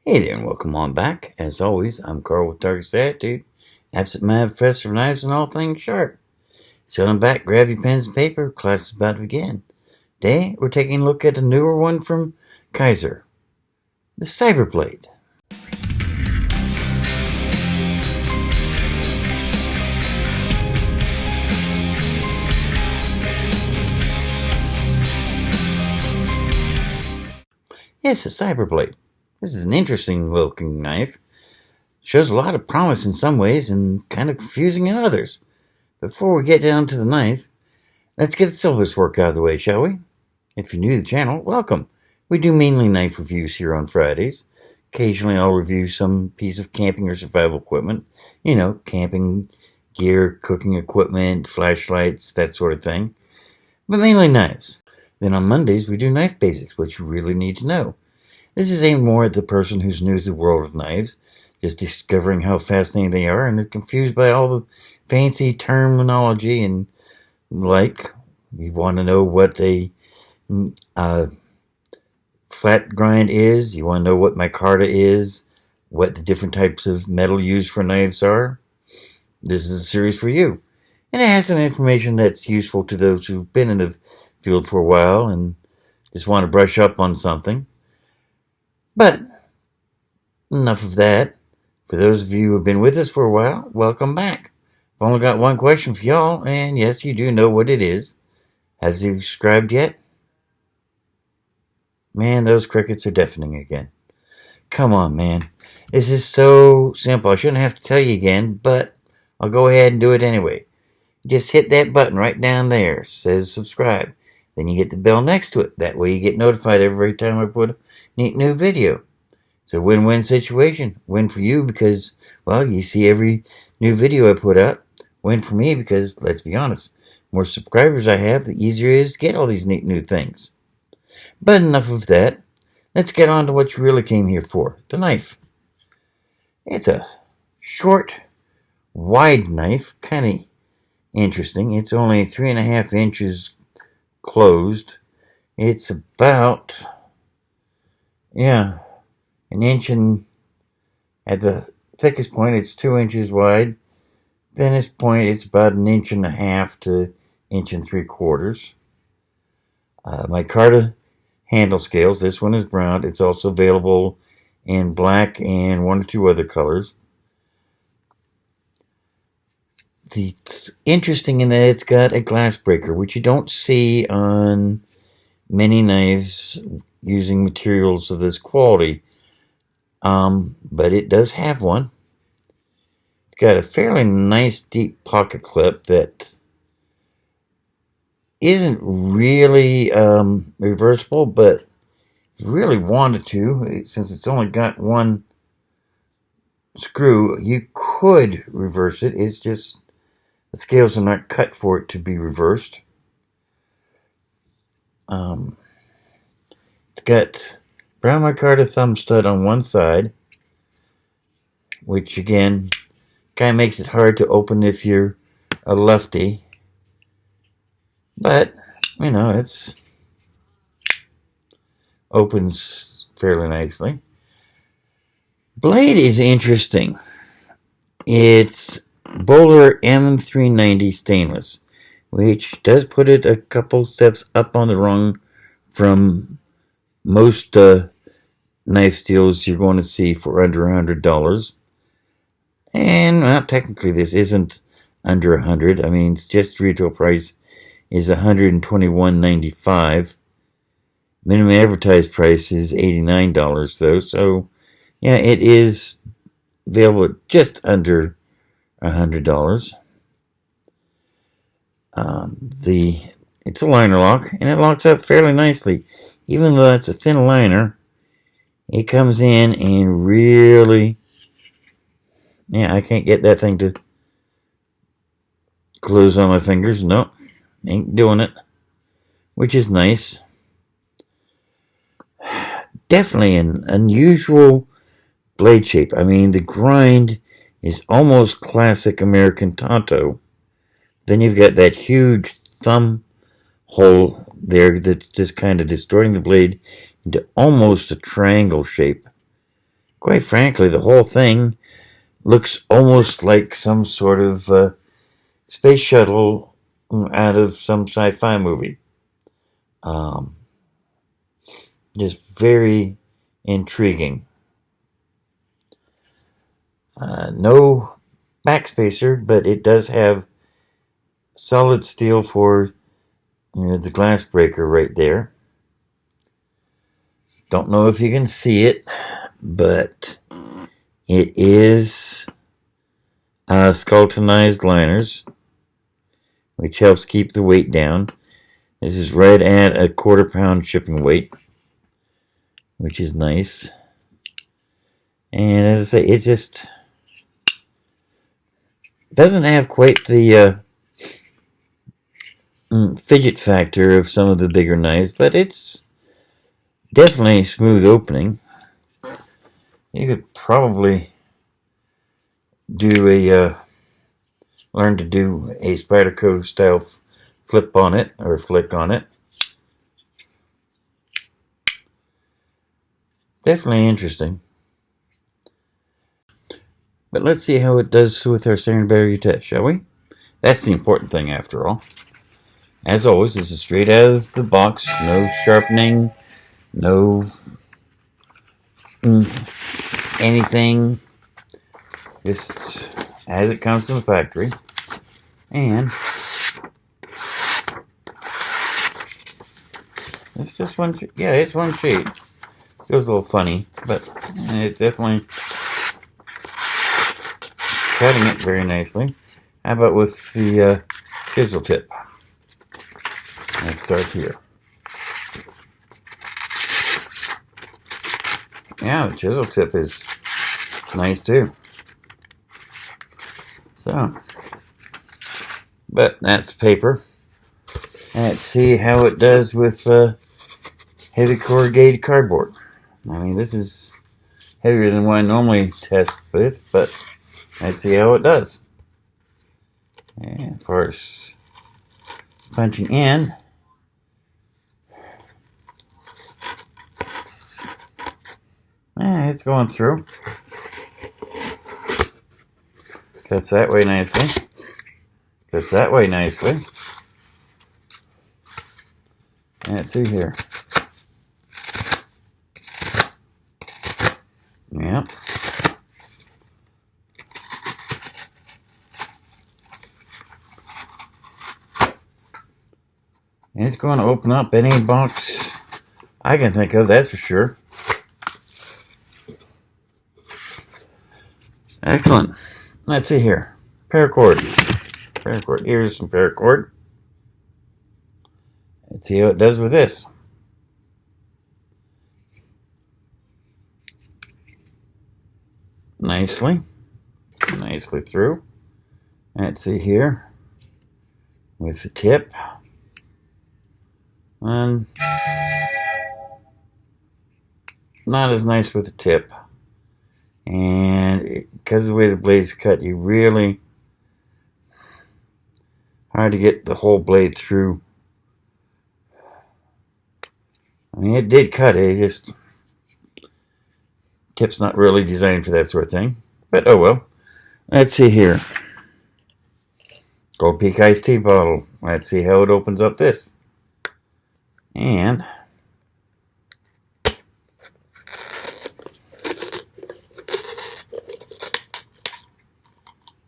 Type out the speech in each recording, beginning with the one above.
Hey there and welcome on back. As always, I'm Carl with Darkest Attitude, absent-minded professor of knives and all things sharp. So I'm back, grab your pens and paper, class is about to begin. Today, we're taking a look at a newer one from Kizer, the CyberBLade. Yes, a CyberBLade. This is an interesting looking knife. Shows a lot of promise in some ways and kind of confusing in others. Before we get down to the knife, let's get the syllabus work out of the way, shall we? If you're new to the channel, welcome. We do mainly knife reviews here on Fridays. Occasionally I'll review some piece of camping or survival equipment. You know, camping gear, cooking equipment, flashlights, that sort of thing. But mainly knives. Then on Mondays we do knife basics, which you really need to know. This is aimed more at the person who's new to the world of knives, just discovering how fascinating they are and they're confused by all the fancy terminology and like. You want to know what a flat grind is, you want to know what micarta is, what the different types of metal used for knives are. This is a series for you. And it has some information that's useful to those who've been in the field for a while and just want to brush up on something. But enough of that. For those of you who have been with us for a while, welcome back. I've only got one question for y'all, and yes, you do know what it is. Has he subscribed yet? Man, those crickets are deafening again. Come on, man. This is so simple. I shouldn't have to tell you again, but I'll go ahead and do it anyway. Just hit that button right down there. It says subscribe. Then you hit the bell next to it. That way you get notified every time I put a neat new video. It's a win-win situation. Win for you because, well, you see every new video I put out. Win for me because, let's be honest, the more subscribers I have, the easier it is to get all these neat new things. But enough of that. Let's get on to what you really came here for, the knife. It's a short, wide knife, kind of interesting. It's only 3.5 inches closed. It's about, an inch, and at the thickest point it's 2 inches wide. Thinnest point it's about 1.5 inches to 1.75 inches. Micarta handle scales. This one is brown. It's also available in black and 1 or 2 other colors. It's interesting in that it's got a glass breaker, which you don't see on many knives using materials of this quality. But it does have one. It's got a fairly nice deep pocket clip that isn't really reversible, but if you really wanted to, since it's only got one screw, you could reverse it. It's just the scales are not cut for it to be reversed. It's got brown micarta thumb stud on one side, which again kind of makes it hard to open if you're a lefty. But, you know, it's opens fairly nicely. Blade is interesting. It's Bohler M390 stainless, which does put it a couple steps up on the rung from most knife steels you're going to see for under $100. And, well, technically this isn't under $100. I mean, it's just retail price is $121.95. Minimum advertised price is $89 though, so yeah, it is available at just under $100. It's a liner lock, and it locks up fairly nicely. Even though it's a thin liner, it comes in and really, I can't get that thing to close on my fingers. Nope, ain't doing it, which is nice. Definitely an unusual blade shape. I mean, the grind is almost classic American tanto. Then you've got that huge thumb hole there that's just kind of distorting the blade into almost a triangle shape. Quite frankly, the whole thing looks almost like some sort of space shuttle out of some sci-fi movie. Just very intriguing. No backspacer, but it does have solid steel for the glass breaker right there. Don't know if you can see it, but it is skeletonized liners, which helps keep the weight down. This is right at a 1/4 pound shipping weight, which is nice. And as I say, it just doesn't have quite the fidget factor of some of the bigger knives, but it's definitely a smooth opening. You could probably do learn to do a Spyderco style flip on it, or flick on it. Definitely interesting. But let's see how it does with our standard battery test, shall we? That's the important thing after all. As always, this is straight out of the box. No sharpening, no anything. Just as it comes from the factory. And it's just one, yeah, it's one sheet. Feels a little funny, but it's definitely cutting it very nicely. How about with the chisel tip? Let's start here. Yeah, the chisel tip is nice too. So, but that's paper. Let's see how it does with heavy corrugated cardboard. I mean, this is heavier than what I normally test with, but let's see how it does. And of course, punching in. It's going through. Cuts that way nicely. Cuts that way nicely. Let's see here. Yep. It's going to open up any box I can think of, that's for sure. Excellent. Let's see here. Paracord. Paracord. Here's some paracord. Let's see how it does with this. Nicely through. Let's see here with the tip. And not as nice with the tip. And because of the way the blade's cut, you really hard to get the whole blade through. I mean, it did cut it, just tip's not really designed for that sort of thing. But oh well. Let's see here. Gold Peak iced tea bottle. Let's see how it opens up this. And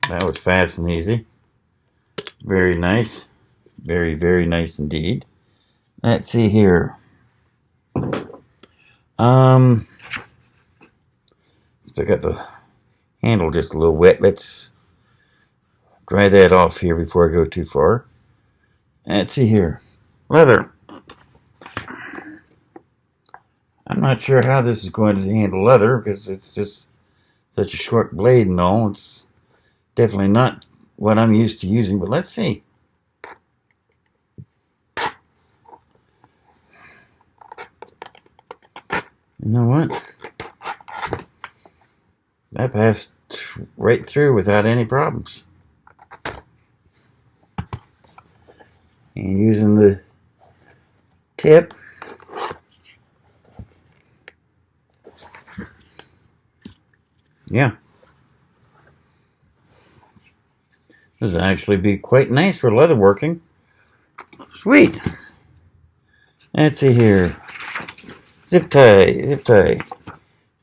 that was fast and easy. Very nice. Very, very nice indeed. Let's see here. Let's pick up the handle just a little wet. Let's dry that off here before I go too far. Let's see here. Leather. I'm not sure how this is going to handle leather because it's just such a short blade and all. It's definitely not what I'm used to using, but let's see. You know what? That passed right through without any problems. And using the tip, Yeah. This would actually be quite nice for leather working. Sweet. Let's see here. Zip tie, zip tie.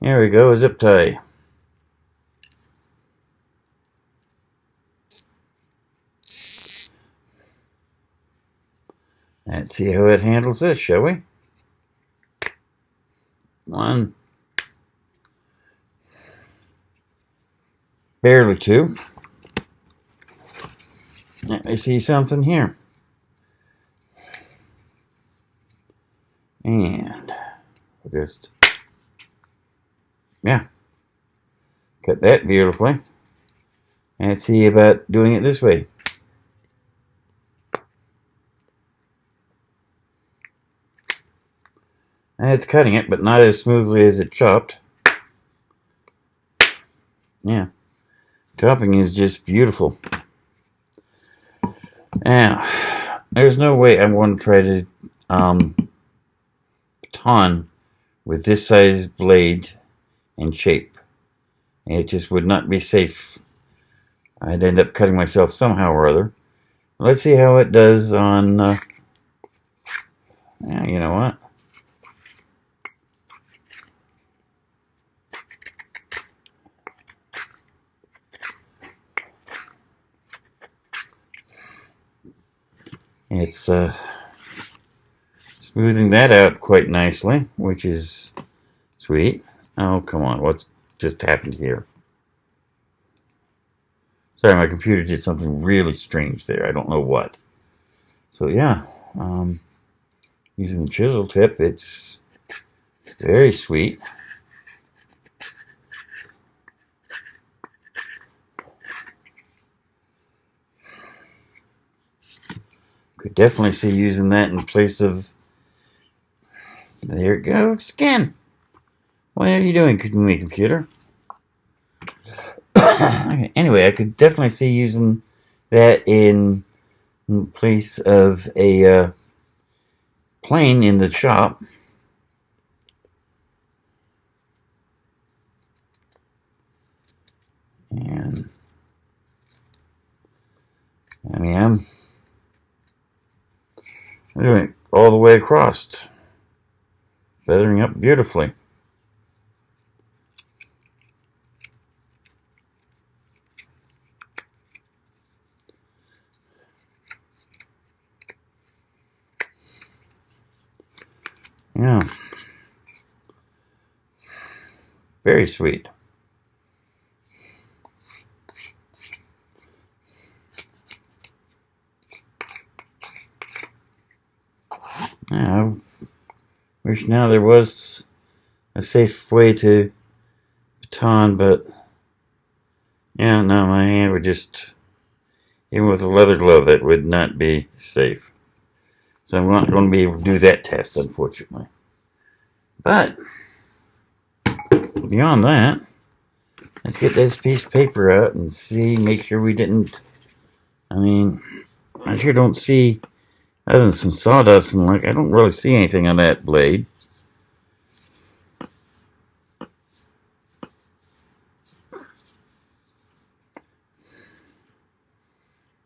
There we go, a zip tie. Let's see how it handles this, shall we? One. Barely two. Let me see something here. And just, yeah, cut that beautifully. And let's see about doing it this way. And it's cutting it, but not as smoothly as it chopped. Yeah, chopping is just beautiful. Now, there's no way I'm going to try to baton with this size blade and shape. It just would not be safe. I'd end up cutting myself somehow or other. Let's see how it does on, yeah, you know what? It's smoothing that out quite nicely, which is sweet. Oh, come on. What's just happened here? Sorry, my computer did something really strange there. I don't know what. So, yeah. Using the chisel tip, it's very sweet. Could definitely see using that in place of... There it goes again. What are you doing, me computer? Anyway, I could definitely see using that in place of a plane in the shop. And I mean, I'm doing it all the way across, feathering up beautifully. Yeah, very sweet. I wish now there was a safe way to baton, but yeah, no, my hand would just, even with a leather glove, it would not be safe. So I'm not going to be able to do that test, unfortunately. But beyond that, let's get this piece of paper out and see, make sure we didn't, I mean, I sure don't see, other than some sawdust and like, I don't really see anything on that blade.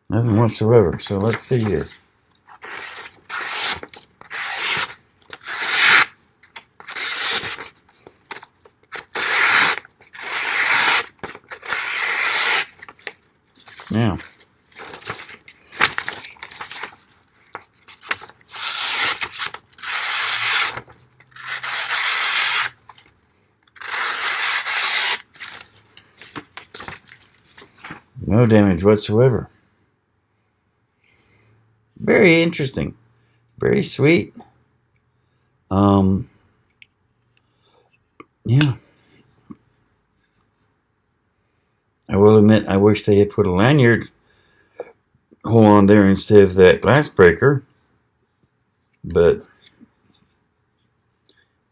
Nothing whatsoever. So let's see here. Now, no damage whatsoever. Very interesting. Very sweet. Yeah. I will admit, I wish they had put a lanyard hole on there instead of that glass breaker. But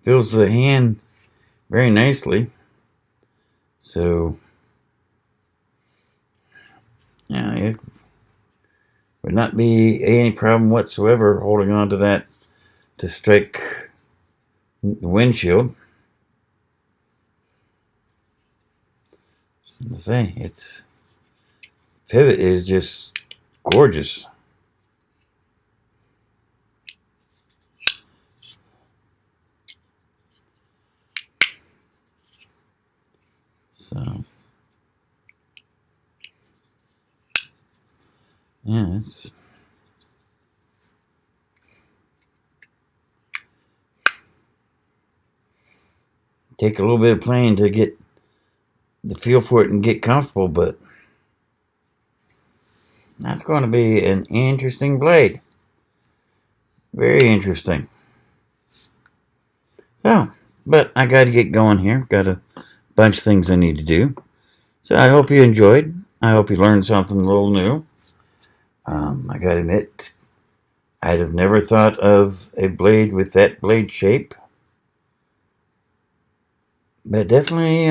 fills the hand very nicely. So, yeah, it would not be any problem whatsoever holding on to that to strike the windshield. Let's say its pivot is just gorgeous. So yeah, it's take a little bit of playing to get the feel for it and get comfortable, but that's going to be an interesting blade. Very interesting. So, but I got to get going here. Got a bunch of things I need to do. So I hope you enjoyed. I hope you learned something a little new. I got to admit, I'd have never thought of a blade with that blade shape. But definitely,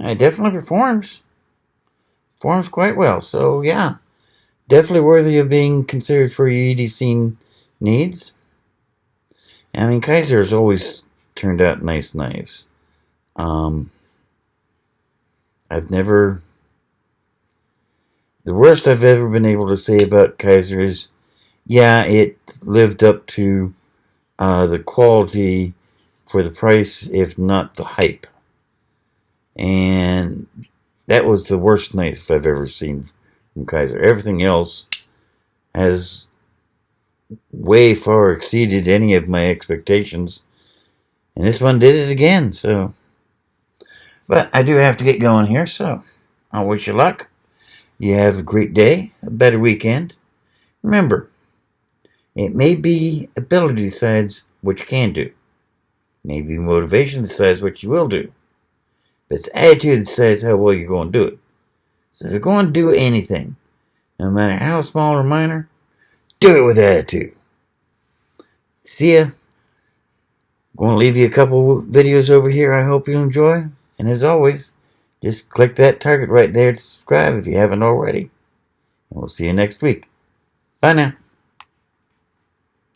it definitely performs. Performs quite well. So yeah, definitely worthy of being considered for your EDC needs. I mean, Kizer has always turned out nice knives. I've never... The worst I've ever been able to say about Kizer is, yeah, it lived up to the quality for the price, if not the hype. And that was the worst knife I've ever seen from Kizer. Everything else has way far exceeded any of my expectations. And this one did it again, so... But I do have to get going here, so I wish you luck. You have a great day, a better weekend. Remember, it may be ability decides what you can do. Maybe motivation decides what you will do. But it's attitude that says how well you're going to do it. So if you're going to do anything, no matter how small or minor, do it with attitude. See ya. I'm going to leave you a couple videos over here I hope you enjoy. And as always, just click that target right there to subscribe if you haven't already. And we'll see you next week. Bye now.